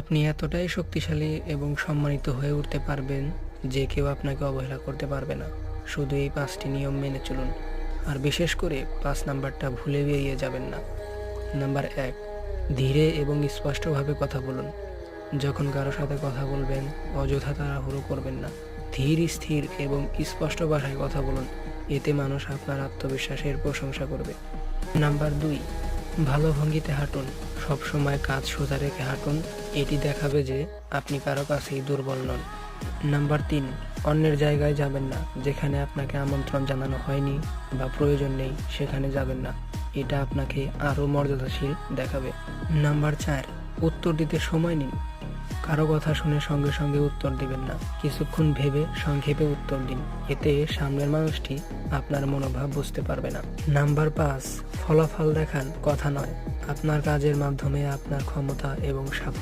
আপনি এতটাই শক্তিশালী এবং সম্মানিত হয়ে উঠতে পারবেন যে কেউ আপনাকে অবহেলা করতে পারবে না। শুধু এই 5টি নিয়ম মেনে চলুন, আর বিশেষ করে 5 নাম্বারটা ভুলে বেরিয়ে যাবেন না। নাম্বার 1, ধীরে এবং স্পষ্টভাবে কথা বলুন। যখন কারো সাথে কথা বলবেন, অযথা তাড়াহুড়ো করবেন না। ধীর, স্থির এবং স্পষ্ট ভাষায় কথা বলুন। এতে মানুষ আপনার আত্মবিশ্বাসের প্রশংসা করবে। নাম্বার 2, ভালো ভঙ্গিতে হাঁটুন। সবসময় কাঁধ সোজা রেখে হাঁটুন। এটি দেখাবে যে আপনি কারো কাছেই দুর্বল নন। নাম্বার 3, অন্যের জায়গায় যাবেন না। যেখানে আপনাকে আমন্ত্রণ জানানো হয়নি বা প্রয়োজন নেই সেখানে যাবেন না। এটা আপনাকে আরও মর্যাদাশীল দেখাবে। নাম্বার 4, উত্তর দিতে সময় নিন। কারো কথা শুনে সঙ্গে সঙ্গে উত্তর দিবেন না। কিছুক্ষণ ভেবে সংক্ষেপে উত্তর দিন। এতে সামনের মানুষটি আপনার মনোভাব বুঝতে পারবে না। নাম্বার 5, ফলাফল দেখান, কথা নয়। আপনার কাজের মাধ্যমে আপনার ক্ষমতা এবং সাফল্য